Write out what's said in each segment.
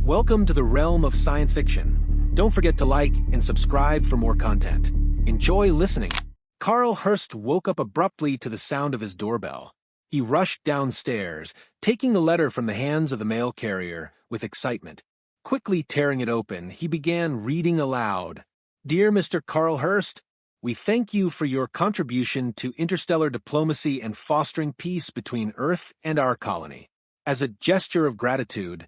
Welcome to the realm of science fiction. Don't forget to like and subscribe for more content. Enjoy listening. Carl Hurst woke up abruptly to the sound of his doorbell. He rushed downstairs, taking the letter from the hands of the mail carrier with excitement. Quickly tearing it open, he began reading aloud. Dear Mr. Carl Hurst, we thank you for your contribution to interstellar diplomacy and fostering peace between Earth and our colony. As a gesture of gratitude,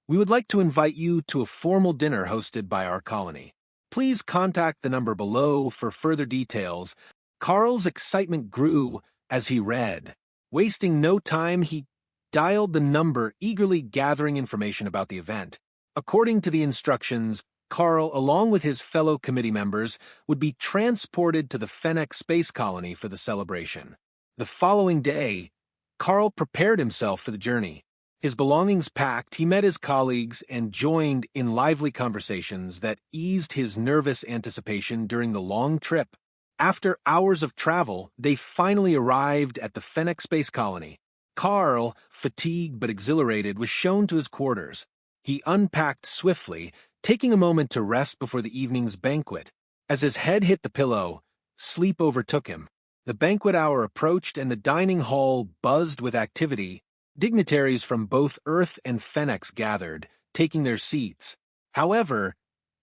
we would like to invite you to a formal dinner hosted by our colony. Please contact the number below for further details. Carl's excitement grew as he read. Wasting no time, he dialed the number, eagerly gathering information about the event. According to the instructions, Carl, along with his fellow committee members, would be transported to the Fennec space colony for the celebration. The following day, Carl prepared himself for the journey. His belongings packed, he met his colleagues and joined in lively conversations that eased his nervous anticipation during the long trip. After hours of travel, they finally arrived at the Fennec space colony. Carl, fatigued but exhilarated, was shown to his quarters. He unpacked swiftly, taking a moment to rest before the evening's banquet. As his head hit the pillow, sleep overtook him. The banquet hour approached and the dining hall buzzed with activity. Dignitaries from both Earth and Fennec gathered, taking their seats. However,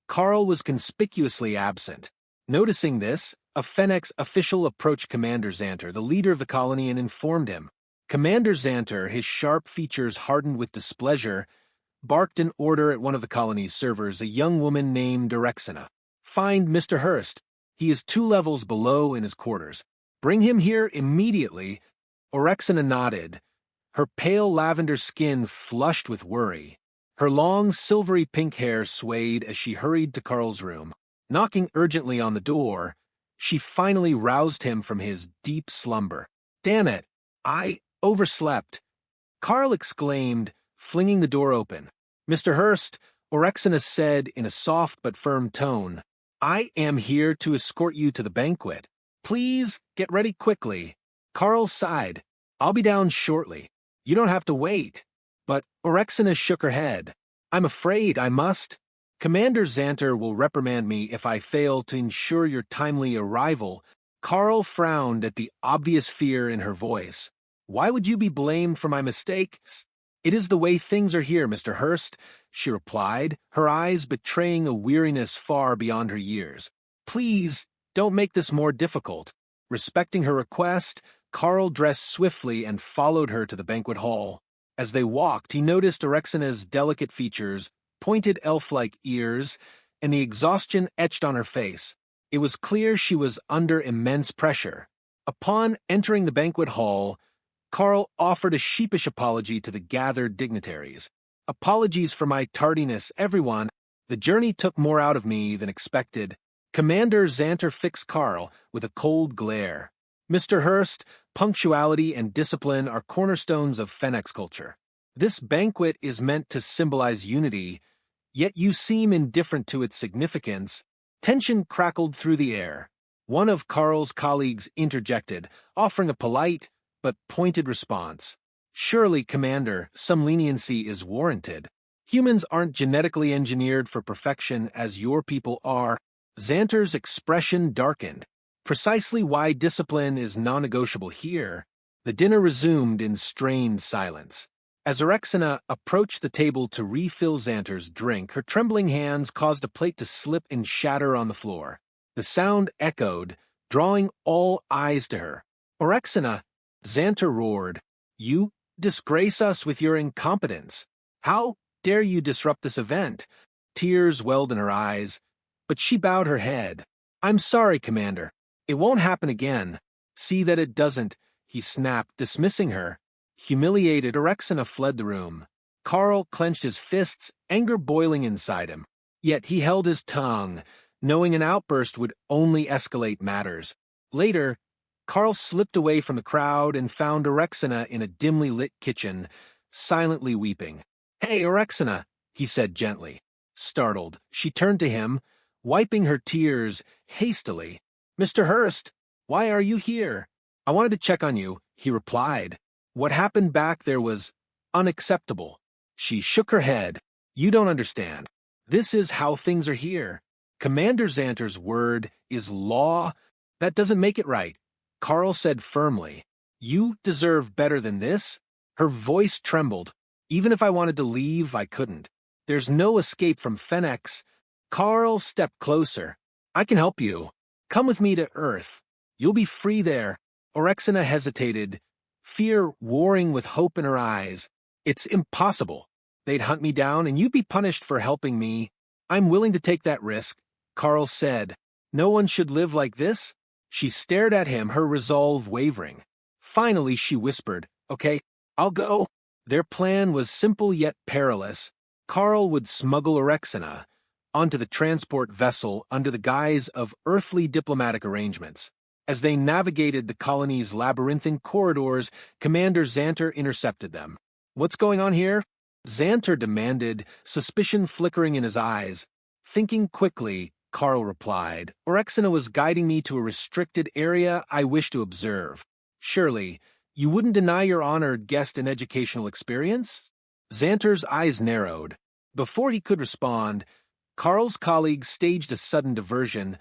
Carl was conspicuously absent. Noticing this, a Fennec official approached Commander Xanter, the leader of the colony, and informed him. Commander Xanter, his sharp features hardened with displeasure, barked an order at one of the colony's servers, a young woman named Orcsina. Find Mr. Hurst. He is 2 levels below in his quarters. Bring him here immediately. Orcsina nodded, her pale lavender skin flushed with worry. Her long, silvery pink hair swayed as she hurried to Carl's room. Knocking urgently on the door, she finally roused him from his deep slumber. Damn it, I overslept, Carl exclaimed, flinging the door open. Mr. Hurst, Orcsina said in a soft but firm tone, I am here to escort you to the banquet. Please get ready quickly. Carl sighed. I'll be down shortly. You don't have to wait. But Orcsina shook her head. I'm afraid I must. Commander Xanter will reprimand me if I fail to ensure your timely arrival. Carl frowned at the obvious fear in her voice. Why would you be blamed for my mistakes? It is the way things are here, Mr. Hurst, she replied, her eyes betraying a weariness far beyond her years. Please, don't make this more difficult. Respecting her request, Carl dressed swiftly and followed her to the banquet hall. As they walked, he noticed Orcsina's delicate features, pointed elf-like ears, and the exhaustion etched on her face. It was clear she was under immense pressure. Upon entering the banquet hall, Carl offered a sheepish apology to the gathered dignitaries. Apologies for my tardiness, everyone. The journey took more out of me than expected. Commander Xanter fixed Carl with a cold glare. Mr. Hurst, punctuality and discipline are cornerstones of Fennec culture. This banquet is meant to symbolize unity, yet you seem indifferent to its significance. Tension crackled through the air. One of Carl's colleagues interjected, offering a polite but pointed response. Surely, Commander, some leniency is warranted. Humans aren't genetically engineered for perfection as your people are. Xanter's expression darkened. Precisely why discipline is non-negotiable here. The dinner resumed in strained silence. As Orcsina approached the table to refill Xanter's drink, her trembling hands caused a plate to slip and shatter on the floor. The sound echoed, drawing all eyes to her. Orcsina, Xanter roared, you disgrace us with your incompetence. How dare you disrupt this event? Tears welled in her eyes, but she bowed her head. I'm sorry, Commander. It won't happen again. See that it doesn't, he snapped, dismissing her. Humiliated, Orcsina fled the room. Carl clenched his fists, anger boiling inside him. Yet he held his tongue, knowing an outburst would only escalate matters. Later, Carl slipped away from the crowd and found Orcsina in a dimly lit kitchen, silently weeping. Hey, Orcsina, he said gently. Startled, she turned to him, wiping her tears hastily. Mr. Hurst, why are you here? I wanted to check on you, he replied. What happened back there was unacceptable. She shook her head. You don't understand. This is how things are here. Commander Xanter's word is law. That doesn't make it right, Carl said firmly. You deserve better than this. Her voice trembled. Even if I wanted to leave, I couldn't. There's no escape from Fenix. Carl stepped closer. I can help you. Come with me to Earth. You'll be free there. Orexina hesitated, fear warring with hope in her eyes. It's impossible. They'd hunt me down and you'd be punished for helping me. I'm willing to take that risk, Carl said. No one should live like this. She stared at him, her resolve wavering. Finally, she whispered, Okay, I'll go. Their plan was simple yet perilous. Carl would smuggle Orexina onto the transport vessel under the guise of earthly diplomatic arrangements. As they navigated the colony's labyrinthine corridors, Commander Xanter intercepted them. What's going on here? Xanter demanded, suspicion flickering in his eyes. Thinking quickly, Carl replied, Orexina was guiding me to a restricted area I wish to observe. Surely, you wouldn't deny your honored guest an educational experience? Xanter's eyes narrowed. Before he could respond, Carl's colleagues staged a sudden diversion,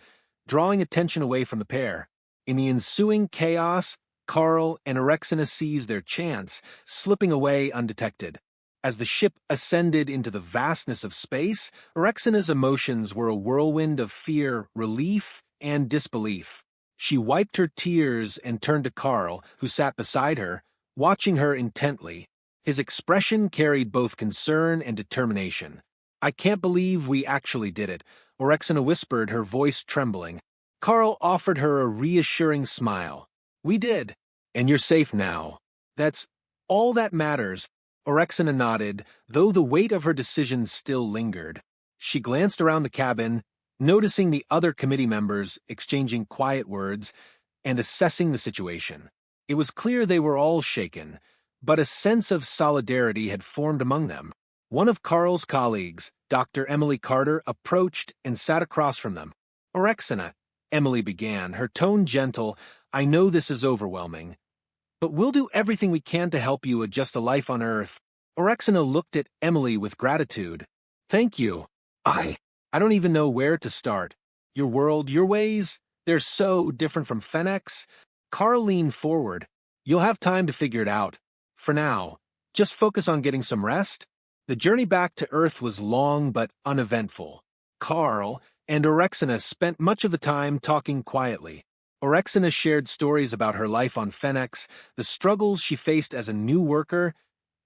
drawing attention away from the pair. In the ensuing chaos, Carl and Orexina seized their chance, slipping away undetected. As the ship ascended into the vastness of space, Orexina's emotions were a whirlwind of fear, relief, and disbelief. She wiped her tears and turned to Carl, who sat beside her, watching her intently. His expression carried both concern and determination. I can't believe we actually did it, Orexina whispered, her voice trembling. Carl offered her a reassuring smile. We did, and you're safe now. That's all that matters. Orexina nodded, though the weight of her decision still lingered. She glanced around the cabin, noticing the other committee members exchanging quiet words and assessing the situation. It was clear they were all shaken, but a sense of solidarity had formed among them. One of Carl's colleagues, Dr. Emily Carter, approached and sat across from them. Orexina, Emily began, her tone gentle, I know this is overwhelming, but we'll do everything we can to help you adjust to life on Earth. Orexina looked at Emily with gratitude. Thank you. I don't even know where to start. Your world, your ways, they're so different from Fenix. Carl leaned forward. You'll have time to figure it out. For now, just focus on getting some rest. The journey back to Earth was long but uneventful. Carl and Orexina spent much of the time talking quietly. Orexina shared stories about her life on Fenix, the struggles she faced as a new worker,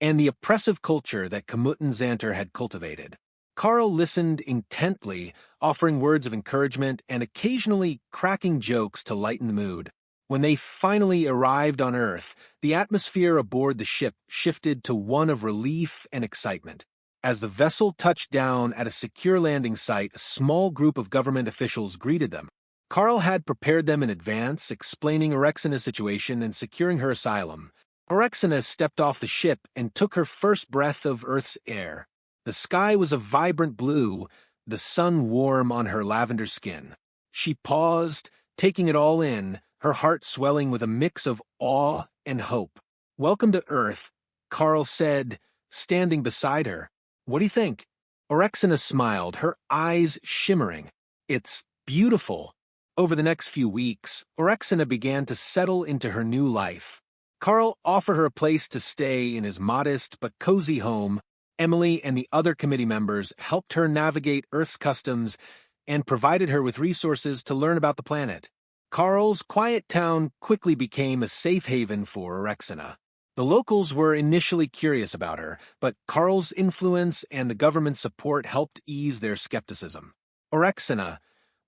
and the oppressive culture that Commander Xanter had cultivated. Carl listened intently, offering words of encouragement and occasionally cracking jokes to lighten the mood. When they finally arrived on Earth, the atmosphere aboard the ship shifted to one of relief and excitement. As the vessel touched down at a secure landing site, a small group of government officials greeted them. Carl had prepared them in advance, explaining Orexina's situation and securing her asylum. Orexina stepped off the ship and took her first breath of Earth's air. The sky was a vibrant blue, the sun warm on her lavender skin. She paused, taking it all in, her heart swelling with a mix of awe and hope. Welcome to Earth, Carl said, standing beside her. What do you think? Orexina smiled, her eyes shimmering. It's beautiful. Over the next few weeks, Orexina began to settle into her new life. Carl offered her a place to stay in his modest but cozy home. Emily and the other committee members helped her navigate Earth's customs and provided her with resources to learn about the planet. Carl's quiet town quickly became a safe haven for Orexina. The locals were initially curious about her, but Carl's influence and the government's support helped ease their skepticism. Orexina,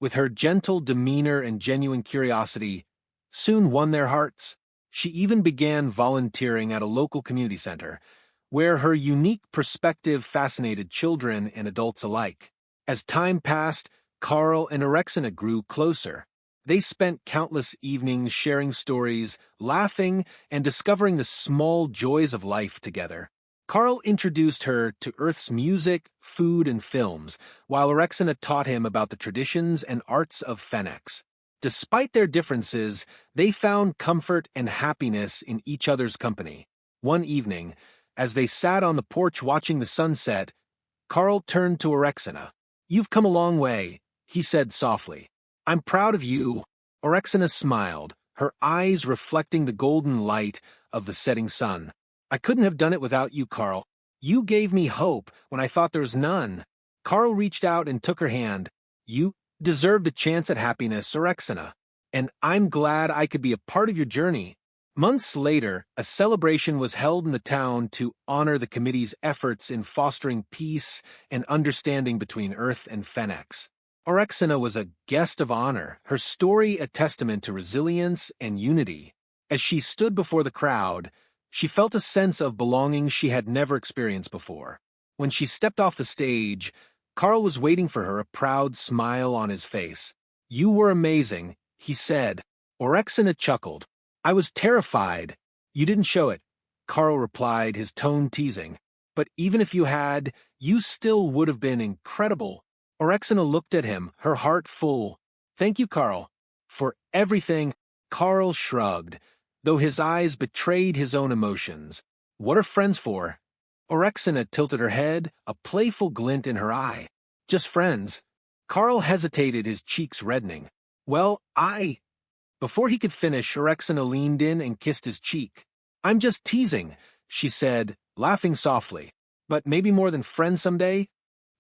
with her gentle demeanor and genuine curiosity, soon won their hearts. She even began volunteering at a local community center, where her unique perspective fascinated children and adults alike. As time passed, Carl and Orexina grew closer. They spent countless evenings sharing stories, laughing, and discovering the small joys of life together. Carl introduced her to Earth's music, food, and films, while Orexina taught him about the traditions and arts of Fenix. Despite their differences, they found comfort and happiness in each other's company. One evening, as they sat on the porch watching the sunset, Carl turned to Orexina. "You've come a long way," he said softly. "I'm proud of you." Orexina smiled, her eyes reflecting the golden light of the setting sun. "I couldn't have done it without you, Carl. You gave me hope when I thought there was none." Carl reached out and took her hand. "You deserved a chance at happiness, Orexina, and I'm glad I could be a part of your journey." Months later, a celebration was held in the town to honor the committee's efforts in fostering peace and understanding between Earth and Fenix. Orexina was a guest of honor, her story a testament to resilience and unity. As she stood before the crowd, she felt a sense of belonging she had never experienced before. When she stepped off the stage, Carl was waiting for her, a proud smile on his face. "You were amazing," he said. Orexina chuckled. "I was terrified." "You didn't show it," Carl replied, his tone teasing. "But even if you had, you still would have been incredible." Orexina looked at him, her heart full. "Thank you, Carl." "For everything." Carl shrugged, though his eyes betrayed his own emotions. "What are friends for?" Orexina tilted her head, a playful glint in her eye. "Just friends." Carl hesitated, his cheeks reddening. "Well, Before he could finish, Orexina leaned in and kissed his cheek. "I'm just teasing," she said, laughing softly. "But maybe more than friends someday?"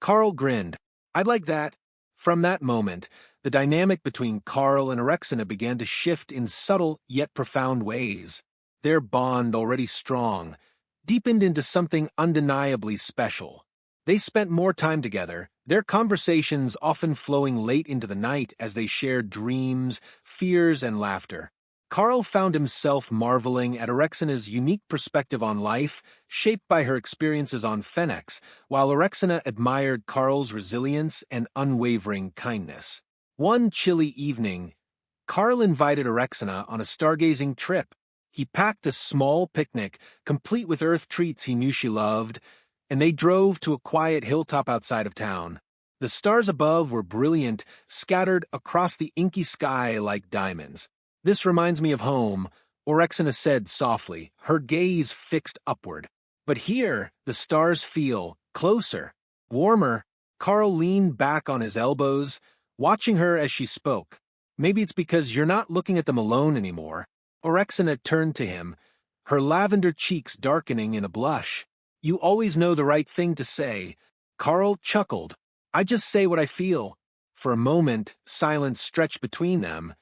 Carl grinned. "I'd like that." From that moment, the dynamic between Carl and Orexina began to shift in subtle yet profound ways. Their bond, already strong, deepened into something undeniably special. They spent more time together, their conversations often flowing late into the night as they shared dreams, fears, and laughter. Carl found himself marveling at Orexina's unique perspective on life, shaped by her experiences on Fenix, while Orexina admired Carl's resilience and unwavering kindness. One chilly evening, Carl invited Orexina on a stargazing trip. He packed a small picnic, complete with earth treats he knew she loved, and they drove to a quiet hilltop outside of town. The stars above were brilliant, scattered across the inky sky like diamonds. "This reminds me of home," Orexina said softly, her gaze fixed upward. "But here, the stars feel closer, warmer." Carl leaned back on his elbows, watching her as she spoke. "Maybe it's because you're not looking at them alone anymore." Orexina turned to him, her lavender cheeks darkening in a blush. "You always know the right thing to say." Carl chuckled. "I just say what I feel." For a moment, silence stretched between them,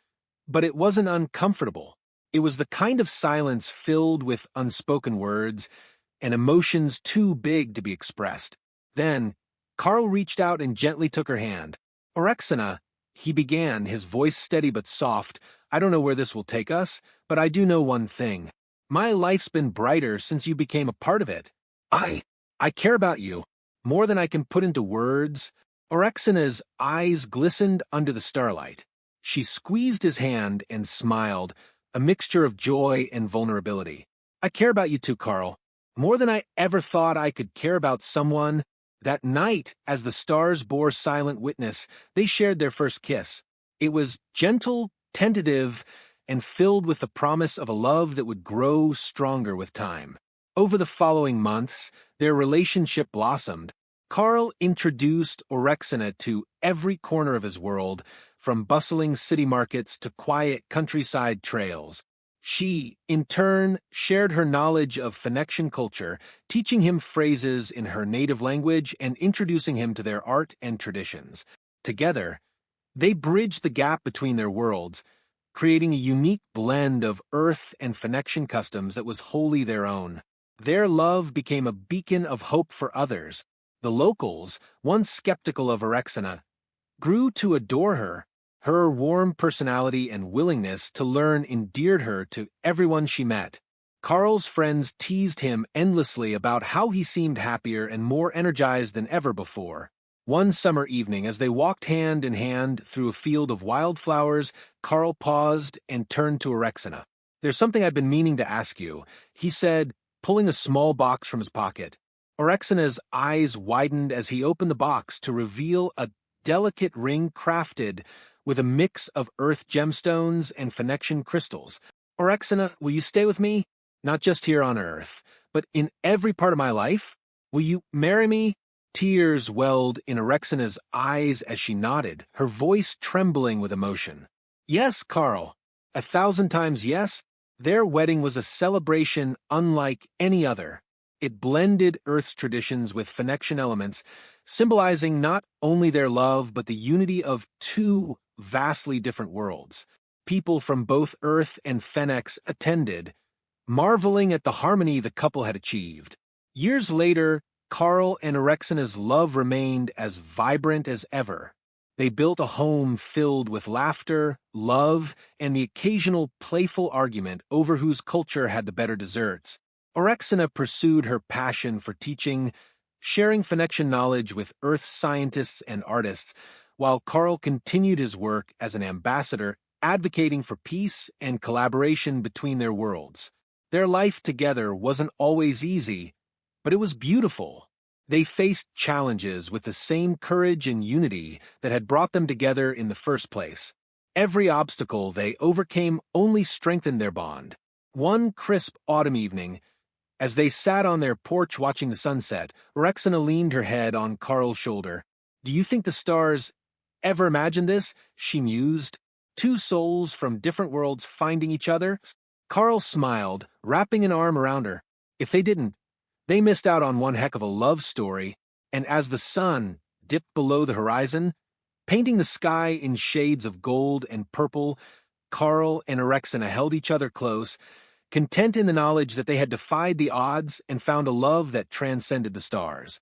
but it wasn't uncomfortable. It was the kind of silence filled with unspoken words and emotions too big to be expressed. Then, Carl reached out and gently took her hand. "Orexina," he began, his voice steady but soft, "I don't know where this will take us, but I do know one thing. My life's been brighter since you became a part of it. I care about you, more than I can put into words." Orexina's eyes glistened under the starlight. She squeezed his hand and smiled, a mixture of joy and vulnerability. "I care about you too, Carl. More than I ever thought I could care about someone." That night, as the stars bore silent witness, they shared their first kiss. It was gentle, tentative, and filled with the promise of a love that would grow stronger with time. Over the following months, their relationship blossomed. Carl introduced Orexina to every corner of his world, from bustling city markets to quiet countryside trails. She, in turn, shared her knowledge of Phoenician culture, teaching him phrases in her native language and introducing him to their art and traditions. Together, they bridged the gap between their worlds, creating a unique blend of Earth and Phoenician customs that was wholly their own. Their love became a beacon of hope for others. The locals, once skeptical of Orexina, grew to adore her. Her warm personality and willingness to learn endeared her to everyone she met. Carl's friends teased him endlessly about how he seemed happier and more energized than ever before. One summer evening, as they walked hand in hand through a field of wildflowers, Carl paused and turned to Orexina. "There's something I've been meaning to ask you," he said, pulling a small box from his pocket. Orexina's eyes widened as he opened the box to reveal a delicate ring crafted with a mix of earth gemstones and Phoenician crystals. "Orexina, will you stay with me? Not just here on Earth, but in every part of my life? Will you marry me?" Tears welled in Erexina's eyes as she nodded, her voice trembling with emotion. Yes, Carl. 1,000 times yes. Their wedding was a celebration unlike any other. It blended Earth's traditions with Phoenician elements, symbolizing not only their love but the unity of two vastly different worlds. People from both Earth and Phoenix attended, marveling at the harmony the couple had achieved. Years later, Carl and Erexina's love remained as vibrant as ever. They built a home filled with laughter, love, and the occasional playful argument over whose culture had the better desserts. Erexina pursued her passion for teaching, sharing Phoenician knowledge with Earth's scientists and artists, while Carl continued his work as an ambassador, advocating for peace and collaboration between their worlds. Their life together wasn't always easy, but it was beautiful. They faced challenges with the same courage and unity that had brought them together in the first place. Every obstacle they overcame only strengthened their bond. One crisp autumn evening, as they sat on their porch watching the sunset, Erexina leaned her head on Carl's shoulder. "Do you think the stars ever imagined this?" she mused. Two souls from different worlds finding each other? Carl smiled, wrapping an arm around her. If they didn't, they missed out on one heck of a love story. And as the sun dipped below the horizon, painting the sky in shades of gold and purple, Carl and Erexina held each other close, content in the knowledge that they had defied the odds and found a love that transcended the stars.